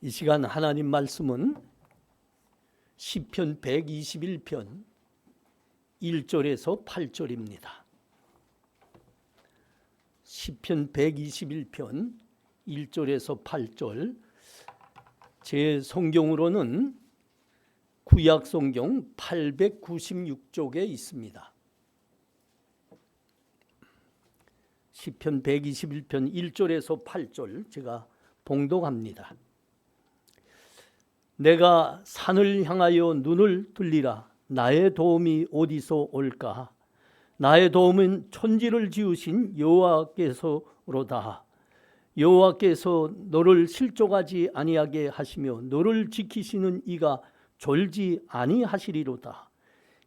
이 시간 하나님 말씀은 시편 121편 1절에서 8절입니다. 시편 121편 1절에서 8절, 제 성경으로는 구약 성경 896쪽에 있습니다. 시편 121편 1절에서 8절 제가 봉독합니다. 내가 산을 향하여 눈을 들리라. 나의 도움이 어디서 올까? 나의 도움은 천지를 지으신 여호와께서로다. 여호와께서 너를 실족하지 아니하게 하시며 너를 지키시는 이가 졸지 아니하시리로다.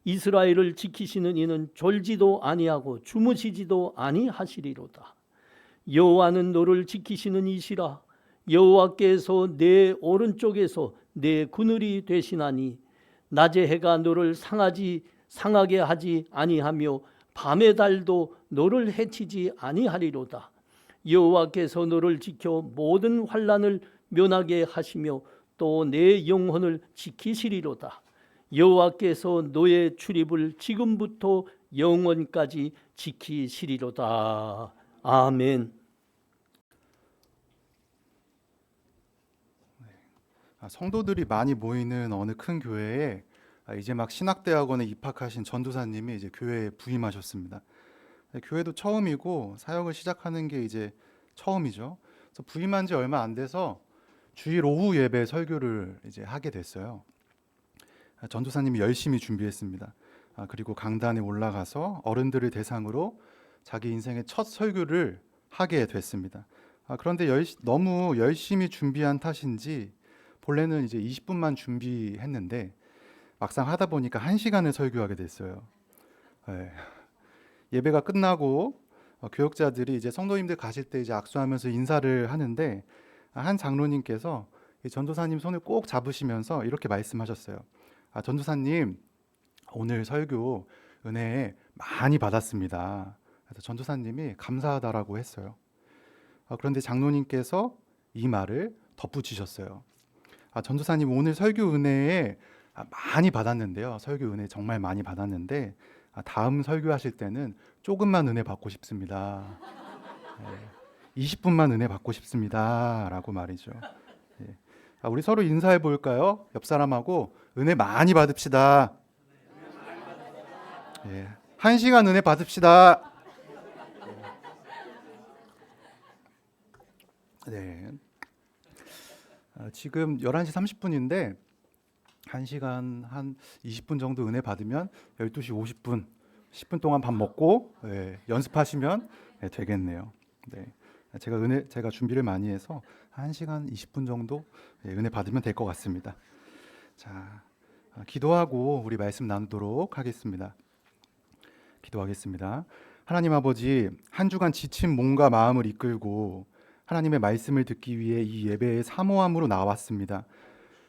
이스라엘을 지키시는 이는 졸지도 아니하고 주무시지도 아니하시리로다. 여호와는 너를 지키시는 이시라. 여호와께서 내 오른쪽에서 내 그늘이 되시나니 낮의 해가 너를 상하게 하지 아니하며 밤의 달도 너를 해치지 아니하리로다. 여호와께서 너를 지켜 모든 환난을 면하게 하시며 또 내 영혼을 지키시리로다. 여호와께서 너의 출입을 지금부터 영원까지 지키시리로다. 아멘. 성도들이 많이 모이는 어느 큰 교회에 이제 막 신학대학원에 입학하신 전도사님이 이제 교회에 부임하셨습니다. 교회도 처음이고 사역을 시작하는 게 이제 처음이죠. 그래서 부임한 지 얼마 안 돼서 주일 오후 예배 설교를 이제 하게 됐어요. 전도사님이 열심히 준비했습니다. 그리고 강단에 올라가서 어른들을 대상으로 자기 인생의 첫 설교를 하게 됐습니다. 그런데 너무 열심히 준비한 탓인지 본래는 이제 20분만 준비했는데 막상 하다 보니까 1시간을 설교하게 됐어요. 예배가 끝나고 교역자들이 이제 성도님들 가실 때 이제 악수하면서 인사를 하는데 한 장로님께서 전도사님 손을 꼭 잡으시면서 이렇게 말씀하셨어요. 전도사님, 오늘 설교 은혜 많이 받았습니다. 그래서 전도사님이 감사하다라고 했어요. 그런데 장로님께서 이 말을 덧붙이셨어요. 전도사님, 오늘 설교 은혜에 많이 받았는데요. 설교 은혜 정말 많이 받았는데 다음 설교하실 때는 조금만 은혜 받고 싶습니다. 20분만 은혜 받고 싶습니다. 라고 말이죠. 우리 서로 인사해 볼까요? 옆 사람하고 은혜 많이 받읍시다. 1시간 은혜 받읍시다. 네. 지금 11시 30분인데 1시간 한 20분 정도 은혜 받으면 12시 50분, 10분 동안 밥 먹고 연습하시면 되겠네요. 네. 제가 준비를 많이 해서 1시간 20분 정도 은혜 받으면 될 것 같습니다. 자, 기도하고 우리 말씀 나누도록 하겠습니다. 기도하겠습니다. 하나님 아버지, 한 주간 지친 몸과 마음을 이끌고 하나님의 말씀을 듣기 위해 이 예배에 사모함으로 나왔습니다.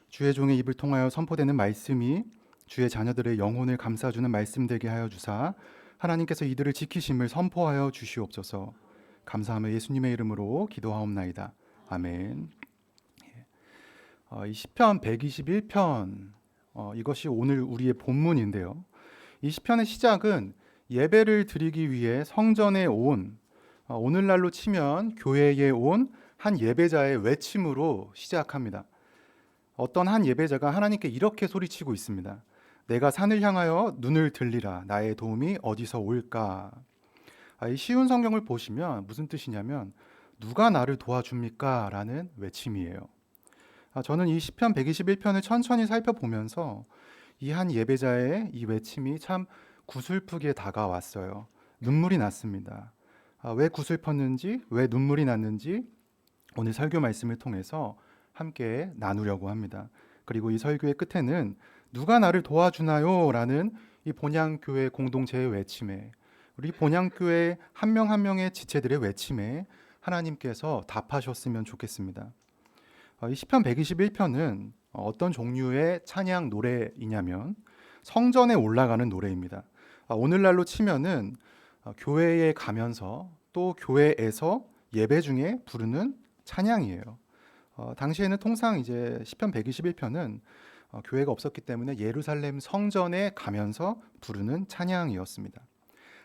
주의 종의 입을 통하여 선포되는 말씀이 주의 자녀들의 영혼을 감싸주는 말씀 되게 하여 주사 하나님께서 이들을 지키심을 선포하여 주시옵소서. 감사하며 예수님의 이름으로 기도하옵나이다. 아멘. 이 시편 121편, 이것이 오늘 우리의 본문인데요. 이 시편의 시작은 예배를 드리기 위해 성전에 온, 오늘날로 치면 교회에 온 한 예배자의 외침으로 시작합니다. 어떤 한 예배자가 하나님께 이렇게 소리치고 있습니다. 내가 산을 향하여 눈을 들리라. 나의 도움이 어디서 올까? 이 쉬운 성경을 보시면 무슨 뜻이냐면 누가 나를 도와줍니까? 라는 외침이에요. 저는 이 시편 121편을 천천히 살펴보면서 이 한 예배자의 이 외침이 참 구슬프게 다가왔어요. 눈물이 났습니다. 왜 구슬펐는지, 왜 눈물이 났는지 오늘 설교 말씀을 통해서 함께 나누려고 합니다. 그리고 이 설교의 끝에는 누가 나를 도와주나요? 라는 이 본향교회 공동체의 외침에, 우리 본향교회 한 명 한 명의 지체들의 외침에 하나님께서 답하셨으면 좋겠습니다. 이 시편 121편은 어떤 종류의 찬양 노래이냐면 성전에 올라가는 노래입니다. 오늘날로 치면은 교회에 가면서 또 교회에서 예배 중에 부르는 찬양이에요. 당시에는 통상 이제 시편 121편은 교회가 없었기 때문에 예루살렘 성전에 가면서 부르는 찬양이었습니다.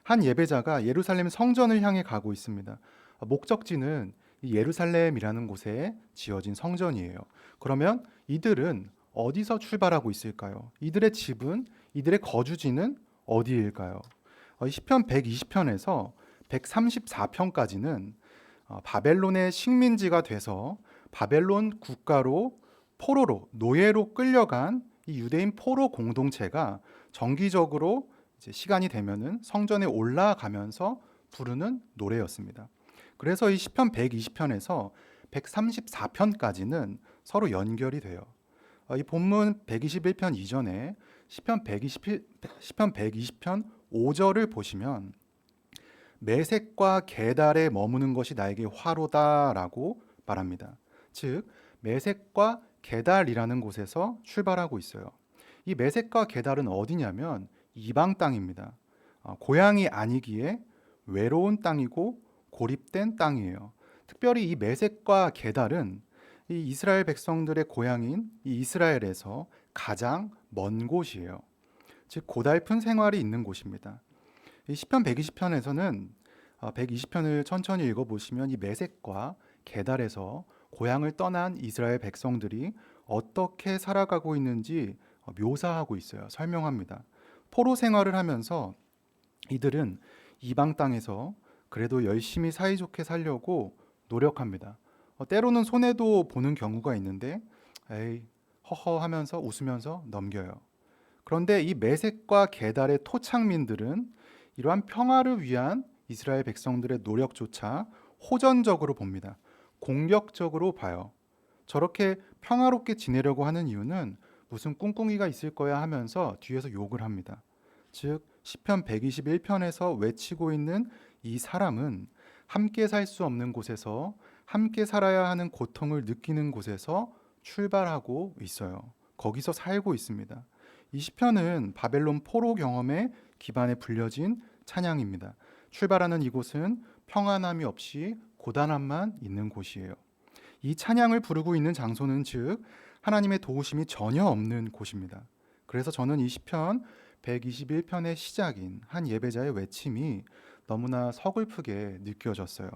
한 예배자가 예루살렘 성전을 향해 가고 있습니다. 목적지는 이 예루살렘이라는 곳에 지어진 성전이에요. 그러면 이들은 어디서 출발하고 있을까요? 이들의 집은, 이들의 거주지는 어디일까요? 시편 120편에서 134편까지는 바벨론의 식민지가 돼서 바벨론 국가로 포로로 노예로 끌려간 이 유대인 포로 공동체가 정기적으로 이제 시간이 되면은 성전에 올라가면서 부르는 노래였습니다. 그래서 이 시편 120편에서 134편까지는 서로 연결이 돼요. 이 본문 121편 이전에 시편 120편 5절을 보시면 메색과 게달에 머무는 것이 나에게 화로다라고 말합니다. 즉 메색과 게달이라는 곳에서 출발하고 있어요. 이 메색과 게달은 어디냐면 이방 땅입니다. 고향이 아니기에 외로운 땅이고 고립된 땅이에요. 특별히 이 메색과 게달은 이 이스라엘 백성들의 고향인 이 이스라엘에서 가장 먼 곳이에요. 즉 고달픈 생활이 있는 곳입니다. 이 시편 120편에서는 120편을 천천히 읽어보시면 이 메색과 게달에서 고향을 떠난 이스라엘 백성들이 어떻게 살아가고 있는지 묘사하고 있어요. 설명합니다. 포로 생활을 하면서 이들은 이방 땅에서 그래도 열심히 사이좋게 살려고 노력합니다. 때로는 손해도 보는 경우가 있는데 에이 허허 하면서 웃으면서 넘겨요. 그런데 이 메색과 게달의 토착민들은 이러한 평화를 위한 이스라엘 백성들의 노력조차 호전적으로 봅니다. 공격적으로 봐요. 저렇게 평화롭게 지내려고 하는 이유는 무슨 꿍꿍이가 있을 거야 하면서 뒤에서 욕을 합니다. 즉 시편 121편에서 외치고 있는 이 사람은 함께 살 수 없는 곳에서 함께 살아야 하는 고통을 느끼는 곳에서 출발하고 있어요. 거기서 살고 있습니다. 이 시편은 바벨론 포로 경험에 기반에 불려진 찬양입니다. 출발하는 이곳은 평안함이 없이 고단함만 있는 곳이에요. 이 찬양을 부르고 있는 장소는 즉 하나님의 도우심이 전혀 없는 곳입니다. 그래서 저는 이 시편 121편의 시작인 한 예배자의 외침이 너무나 서글프게 느껴졌어요.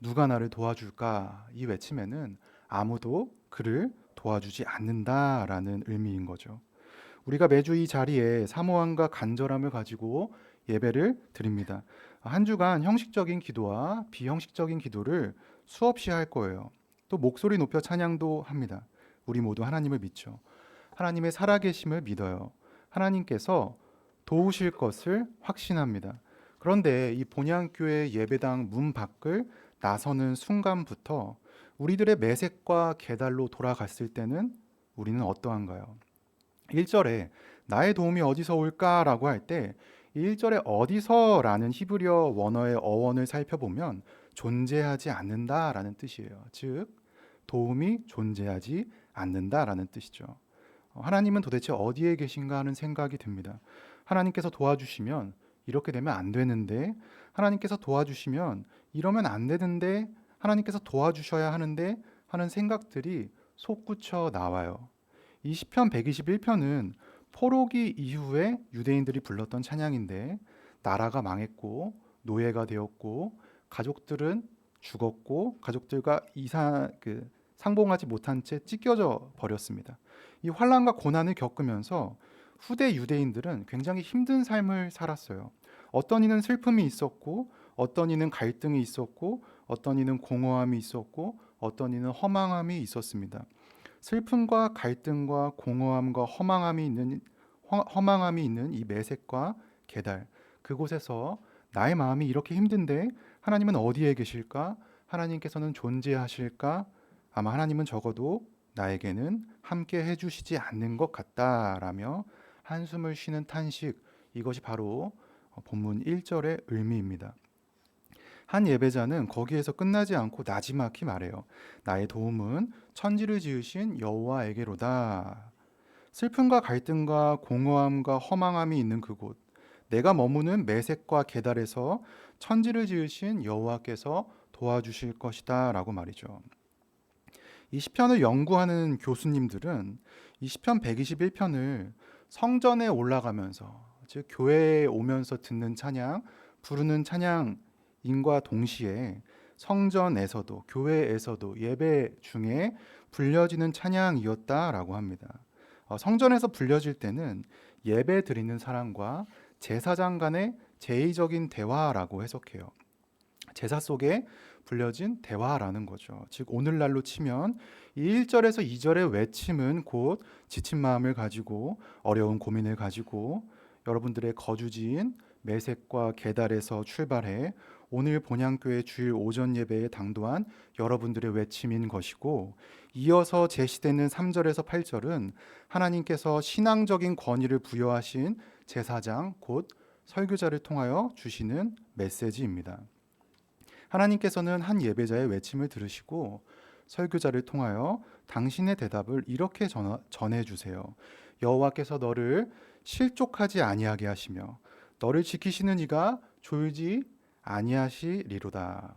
누가 나를 도와줄까? 이 외침에는 아무도 그를 도와주지 않는다라는 의미인 거죠. 우리가 매주 이 자리에 사모함과 간절함을 가지고 예배를 드립니다. 한 주간 형식적인 기도와 비형식적인 기도를 수없이 할 거예요. 또 목소리 높여 찬양도 합니다. 우리 모두 하나님을 믿죠. 하나님의 살아계심을 믿어요. 하나님께서 도우실 것을 확신합니다. 그런데 이 본향교회 예배당 문 밖을 나서는 순간부터 우리들의 매색과 계달로 돌아갔을 때는 우리는 어떠한가요? 1절에 나의 도움이 어디서 올까라고 할 때 1절에 어디서라는 히브리어 원어의 어원을 살펴보면 존재하지 않는다라는 뜻이에요. 즉 도움이 존재하지 않는다라는 뜻이죠. 하나님은 도대체 어디에 계신가 하는 생각이 듭니다. 하나님께서 도와주시면 이렇게 되면 안 되는데, 하나님께서 도와주시면 이러면 안 되는데, 하나님께서 도와주셔야 하는데 하는 생각들이 솟구쳐 나와요. 이 시편 121편은 포로기 이후에 유대인들이 불렀던 찬양인데 나라가 망했고 노예가 되었고 가족들은 죽었고 가족들과 상봉하지 못한 채 찢겨져 버렸습니다. 이 환난과 고난을 겪으면서 후대 유대인들은 굉장히 힘든 삶을 살았어요. 어떤 이는 슬픔이 있었고 어떤 이는 갈등이 있었고 어떤 이는 공허함이 있었고 어떤 이는 허망함이 있었습니다. 슬픔과 갈등과 공허함과 허망함이 있는 이 매색과 계달, 그곳에서 나의 마음이 이렇게 힘든데 하나님은 어디에 계실까? 하나님께서는 존재하실까? 아마 하나님은 적어도 나에게는 함께 해주시지 않는 것 같다라며 한숨을 쉬는 탄식, 이것이 바로 본문 1절의 의미입니다. 한 예배자는 거기에서 끝나지 않고 나지막히 말해요. 나의 도움은 천지를 지으신 여호와에게로다. 슬픔과 갈등과 공허함과 허망함이 있는 그곳, 내가 머무는 매색과 계달에서 천지를 지으신 여호와께서 도와주실 것이다 라고 말이죠. 이 시편을 연구하는 교수님들은 이 시편 121편을 성전에 올라가면서, 즉 교회에 오면서 듣는 찬양, 부르는 찬양인과 동시에 성전에서도, 교회에서도, 예배 중에 불려지는 찬양이었다라고 합니다. 성전에서 불려질 때는 예배 드리는 사람과 제사장 간의 제의적인 대화라고 해석해요. 제사 속에 불려진 대화라는 거죠. 즉 오늘날로 치면 이 1절에서 2절의 외침은 곧 지친 마음을 가지고 어려운 고민을 가지고 여러분들의 거주지인 메섹과 게달에서 출발해 오늘 본향교회 주일 오전 예배에 당도한 여러분들의 외침인 것이고, 이어서 제시되는 3절에서 8절은 하나님께서 신앙적인 권위를 부여하신 제사장 곧 설교자를 통하여 주시는 메시지입니다. 하나님께서는 한 예배자의 외침을 들으시고 설교자를 통하여 당신의 대답을 이렇게 전해주세요. 여호와께서 너를 실족하지 아니하게 하시며 너를 지키시는 이가 졸지 아니하시리로다.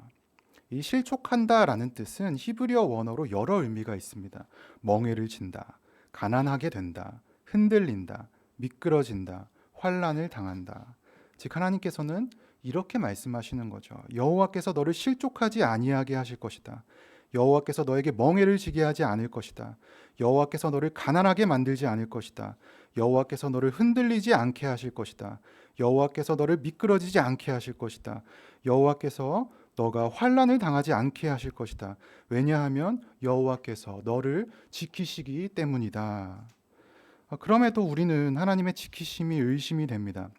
이 실족한다라는 뜻은 히브리어 원어로 여러 의미가 있습니다. 멍에를 진다, 가난하게 된다, 흔들린다, 미끄러진다, 환난을 당한다. 즉 하나님께서는 이렇게 말씀하시는 거죠. 여호와께서 너를 실족하지 아니하게 하실 것이다. 여호와께서 너에게 멍에를 지게 하지 않을 것이다. 여호와께서 너를 가난하게 만들지 않을 것이다. 여호와께서 너를 흔들리지 않게 하실 것이다. 여호와께서 너를 미끄러지지 않게 하실 것이다. 여호와께서 너가 환난을 당하지 않게 하실 것이다. 왜냐하면 여호와께서 너를 지키시기 때문이다. 그럼에도 우리는 하나님의 지키심이 의심이 됩니다.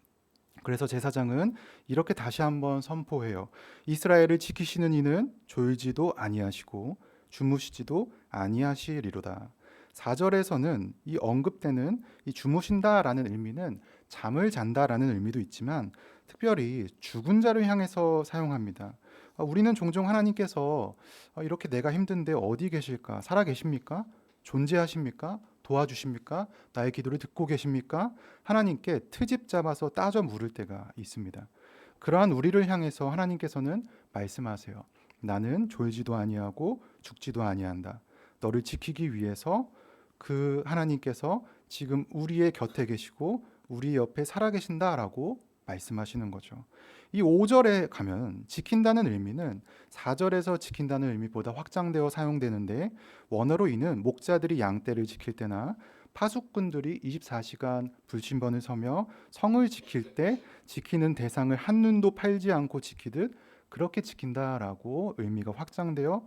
그래서 제사장은 이렇게 다시 한번 선포해요. 이스라엘을 지키시는 이는 졸지도 아니하시고 주무시지도 아니하시리로다. 4절에서는 이 언급되는 이 주무신다라는 의미는 잠을 잔다라는 의미도 있지만 특별히 죽은 자를 향해서 사용합니다. 우리는 종종 하나님께서 이렇게 내가 힘든데 어디 계실까? 살아 계십니까? 존재하십니까? 도와주십니까? 나의 기도를 듣고 계십니까? 하나님께 트집 잡아서 따져 물을 때가 있습니다. 그러한 우리를 향해서 하나님께서는 말씀하세요. 나는 졸지도 아니하고 죽지도 아니한다. 너를 지키기 위해서 그 하나님께서 지금 우리의 곁에 계시고 우리 옆에 살아계신다라고 말씀하시는 거죠. 이 5절에 가면 지킨다는 의미는 4절에서 지킨다는 의미보다 확장되어 사용되는데, 원어로 이는 목자들이 양떼를 지킬 때나 파수꾼들이 24시간 불침번을 서며 성을 지킬 때 지키는 대상을 한눈도 팔지 않고 지키듯 그렇게 지킨다라고 의미가 확장되어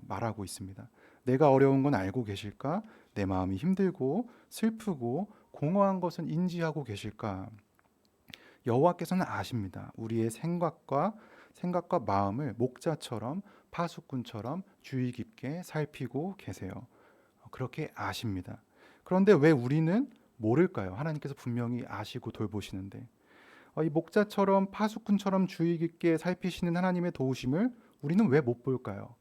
말하고 있습니다. 내가 어려운 건 알고 계실까? 내 마음이 힘들고 슬프고 공허한 것은 인지하고 계실까? 여호와께서는 아십니다. 우리의 생각과 마음을 목자처럼 파수꾼처럼 주의 깊게 살피고 계세요. 그렇게 아십니다. 그런데 왜 우리는 모를까요? 하나님께서 분명히 아시고 돌보시는데 이 목자처럼 파수꾼처럼 주의 깊게 살피시는 하나님의 도우심을 우리는 왜 못 볼까요?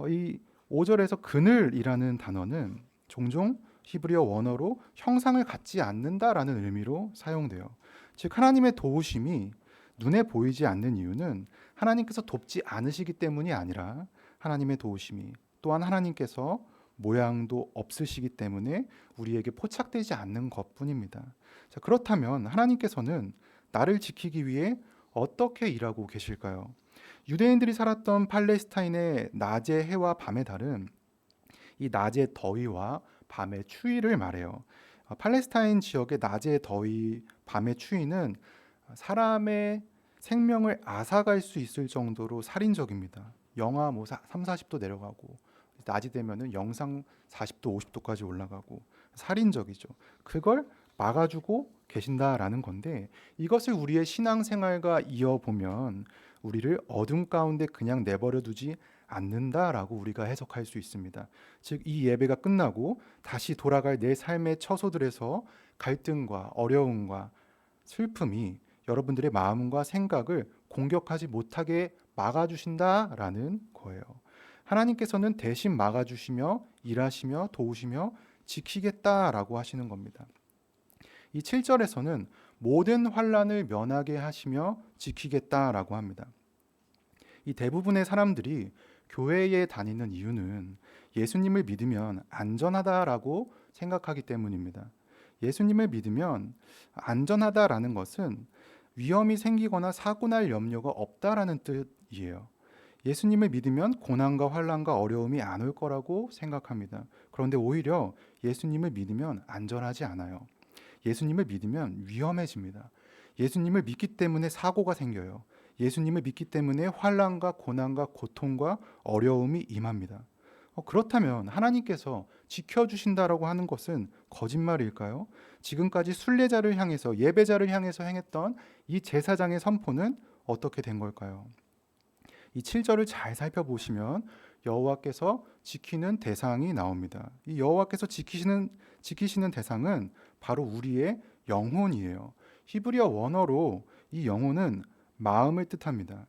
이 5절에서 그늘이라는 단어는 종종 히브리어 원어로 형상을 갖지 않는다라는 의미로 사용돼요. 즉 하나님의 도우심이 눈에 보이지 않는 이유는 하나님께서 돕지 않으시기 때문이 아니라 하나님의 도우심이 또한 하나님께서 모양도 없으시기 때문에 우리에게 포착되지 않는 것뿐입니다. 자, 그렇다면 하나님께서는 나를 지키기 위해 어떻게 일하고 계실까요? 유대인들이 살았던 팔레스타인의 낮의 해와 밤의 달은 이 낮의 더위와 밤의 추위를 말해요. 팔레스타인 지역의 낮의 더위, 밤의 추위는 사람의 생명을 앗아갈 수 있을 정도로 살인적입니다. 영하 3, 40도 내려가고 낮이 되면은 영상 40도, 50도까지 올라가고 살인적이죠. 그걸 막아주고 계신다라는 건데, 이것을 우리의 신앙생활과 이어보면 우리를 어둠 가운데 그냥 내버려 두지 않는다라고 우리가 해석할 수 있습니다. 즉 이 예배가 끝나고 다시 돌아갈 내 삶의 처소들에서 갈등과 어려움과 슬픔이 여러분들의 마음과 생각을 공격하지 못하게 막아주신다라는 거예요. 하나님께서는 대신 막아주시며 일하시며 도우시며 지키겠다라고 하시는 겁니다. 이 7절에서는 모든 환난을 면하게 하시며 지키겠다라고 합니다. 이 대부분의 사람들이 교회에 다니는 이유는 예수님을 믿으면 안전하다라고 생각하기 때문입니다. 예수님을 믿으면 안전하다라는 것은 위험이 생기거나 사고 날 염려가 없다라는 뜻이에요. 예수님을 믿으면 고난과 환난과 어려움이 안 올 거라고 생각합니다. 그런데 오히려 예수님을 믿으면 안전하지 않아요. 예수님을 믿으면 위험해집니다. 예수님을 믿기 때문에 사고가 생겨요. 예수님을 믿기 때문에 환난과 고난과 고통과 어려움이 임합니다. 그렇다면 하나님께서 지켜주신다라고 하는 것은 거짓말일까요? 지금까지 순례자를 향해서 예배자를 향해서 행했던 이 제사장의 선포는 어떻게 된 걸까요? 이 7절을 잘 살펴보시면 여호와께서 지키는 대상이 나옵니다. 이 여호와께서 지키시는 대상은 바로 우리의 영혼이에요. 히브리어 원어로 이 영혼은 마음을 뜻합니다.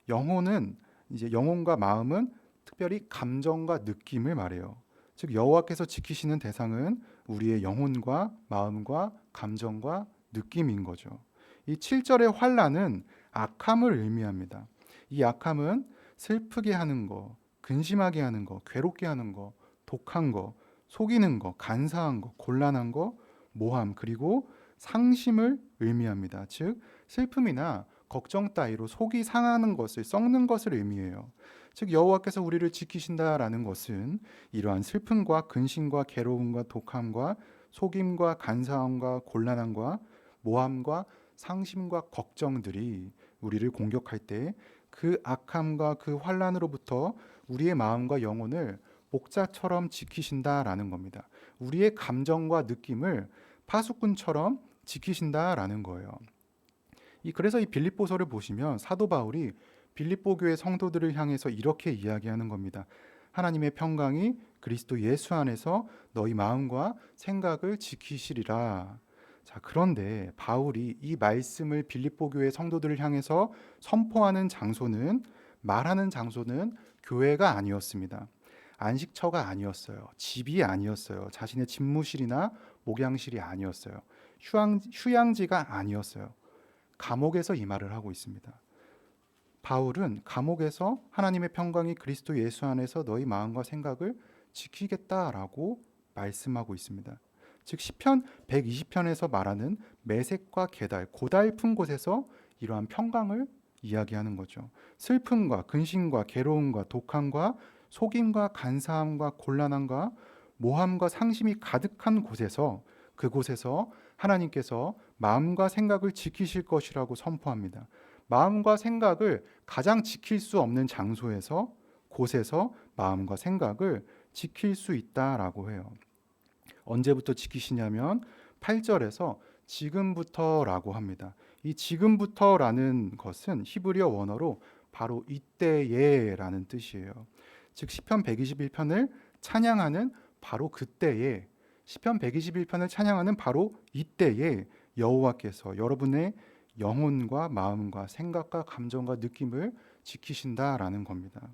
영혼은 이제 영혼과 마음은 특별히 감정과 느낌을 말해요. 즉 여호와께서 지키시는 대상은 우리의 영혼과 마음과 감정과 느낌인 거죠. 이 7절의 환난은 악함을 의미합니다. 이 악함은 슬프게 하는 거, 근심하게 하는 거, 괴롭게 하는 거, 독한 거, 속이는 거, 간사한 거, 곤란한 거, 모함, 그리고 상심을 의미합니다. 즉 슬픔이나 걱정 따위로 속이 상하는 것을, 썩는 것을 의미해요. 즉 여호와께서 우리를 지키신다라는 것은 이러한 슬픔과 근심과 괴로움과 독함과 속임과 간사함과 곤란함과 모함과 상심과 걱정들이 우리를 공격할 때 그 악함과 그 환난으로부터 우리의 마음과 영혼을 목자처럼 지키신다라는 겁니다. 우리의 감정과 느낌을 파수꾼처럼 지키신다라는 거예요. 그래서 이 빌립보서를 보시면 사도 바울이 빌립보 교회 성도들을 향해서 이렇게 이야기하는 겁니다. 하나님의 평강이 그리스도 예수 안에서 너희 마음과 생각을 지키시리라. 자, 그런데 바울이 이 말씀을 빌립보 교회 성도들을 향해서 선포하는 장소는, 말하는 장소는 교회가 아니었습니다. 안식처가 아니었어요. 집이 아니었어요. 자신의 집무실이나 목양실이 아니었어요. 휴양지가 아니었어요. 감옥에서 이 말을 하고 있습니다. 바울은 감옥에서 하나님의 평강이 그리스도 예수 안에서 너희 마음과 생각을 지키겠다라고 말씀하고 있습니다. 즉 시편 120편에서 말하는 메색과 게달, 고달픈 곳에서 이러한 평강을 이야기하는 거죠. 슬픔과 근심과 괴로움과 독함과 속임과 간사함과 곤란함과 모함과 상심이 가득한 곳에서, 그곳에서 하나님께서 마음과 생각을 지키실 것이라고 선포합니다. 마음과 생각을 가장 지킬 수 없는 장소에서, 곳에서 마음과 생각을 지킬 수 있다라고 해요. 언제부터 지키시냐면 8절에서 지금부터라고 합니다. 이 지금부터라는 것은 히브리어 원어로 바로 이때에라는 뜻이에요. 즉 시편 121편을 찬양하는 바로 그때에, 시편 121편을 찬양하는 바로 이때에 여호와께서 여러분의 영혼과 마음과 생각과 감정과 느낌을 지키신다라는 겁니다.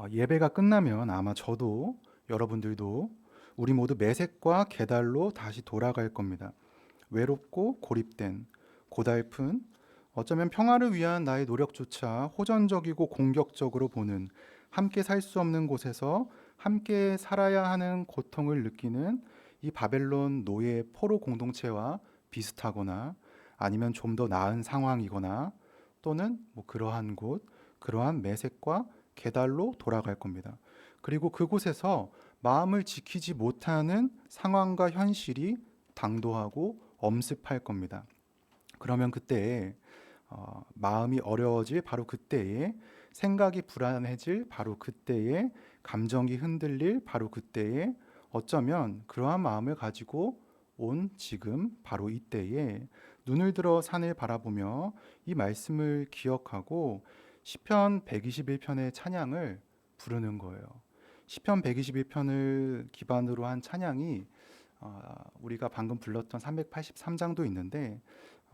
예배가 끝나면 아마 저도 여러분들도 우리 모두 매색과 계달로 다시 돌아갈 겁니다. 외롭고 고립된, 고달픈, 어쩌면 평화를 위한 나의 노력조차 호전적이고 공격적으로 보는, 함께 살 수 없는 곳에서 함께 살아야 하는 고통을 느끼는 이 바벨론 노예 포로 공동체와 비슷하거나 아니면 좀 더 나은 상황이거나 또는 그러한 곳, 그러한 매색과 계달로 돌아갈 겁니다. 그리고 그곳에서 마음을 지키지 못하는 상황과 현실이 당도하고 엄습할 겁니다. 그러면 그때에 마음이 어려워질 바로 그때에, 생각이 불안해질 바로 그때에, 감정이 흔들릴 바로 그때에, 어쩌면 그러한 마음을 가지고 온 지금 바로 이때에 눈을 들어 산을 바라보며 이 말씀을 기억하고 시편 121편의 찬양을 부르는 거예요. 시편 121편을 기반으로 한 찬양이 우리가 방금 불렀던 383장도 있는데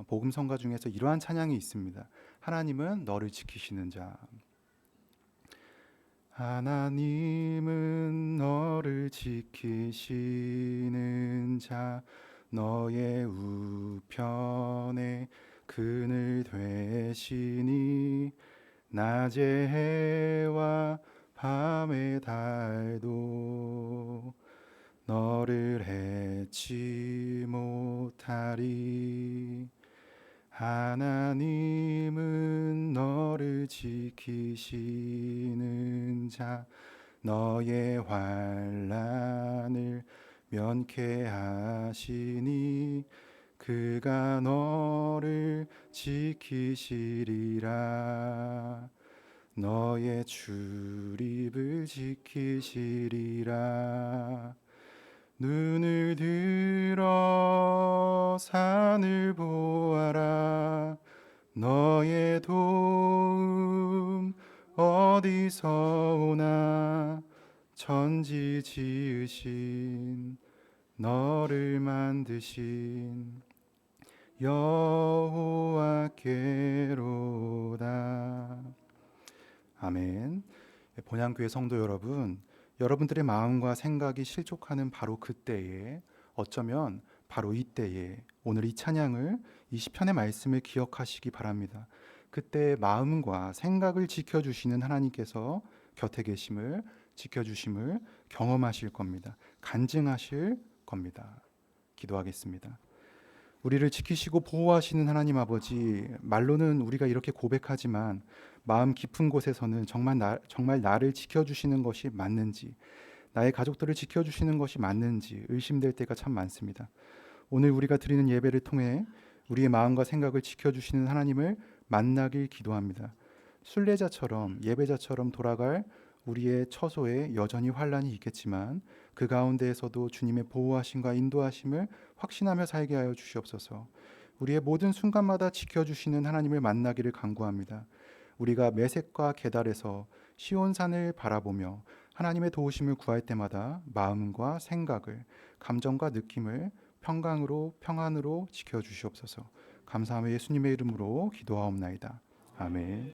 복음성가 중에서 이러한 찬양이 있습니다. 하나님은 너를 지키시는 자. 하나님은 너를 지키시는 자, 너의 우편에 그늘 되시니 낮의 해와 밤의 달도 너를 해치 못하리. 하나님은 너를 지키시는 자, 너의 환난을 면케하시니 그가 너를 지키시리라. 너의 출입을 지키시리라. 눈을 들어 산을 보아라. 너의 도움 어디서 오나. 천지 지으신 너를 만드신 여호와께로다. 아멘. 본향교회 성도 여러분, 여러분들의 마음과 생각이 실족하는 바로 그때에, 어쩌면 바로 이때에 오늘 이 찬양을, 이 시편의 말씀을 기억하시기 바랍니다. 그때 마음과 생각을 지켜주시는 하나님께서 곁에 계심을, 지켜주심을 경험하실 겁니다. 간증하실 겁니다. 기도하겠습니다. 우리를 지키시고 보호하시는 하나님 아버지, 말로는 우리가 이렇게 고백하지만 마음 깊은 곳에서는 정말 나를 지켜주시는 것이 맞는지, 나의 가족들을 지켜주시는 것이 맞는지 의심될 때가 참 많습니다. 오늘 우리가 드리는 예배를 통해 우리의 마음과 생각을 지켜주시는 하나님을 만나길 기도합니다. 순례자처럼, 예배자처럼 돌아갈 우리의 처소에 여전히 환난이 있겠지만 그 가운데에서도 주님의 보호하심과 인도하심을 확신하며 살게 하여 주시옵소서. 우리의 모든 순간마다 지켜주시는 하나님을 만나기를 간구합니다. 우리가 메섹과 게달에서 시온산을 바라보며 하나님의 도우심을 구할 때마다 마음과 생각을, 감정과 느낌을 평안으로 지켜주시옵소서. 감사하며 예수님의 이름으로 기도하옵나이다. 아멘.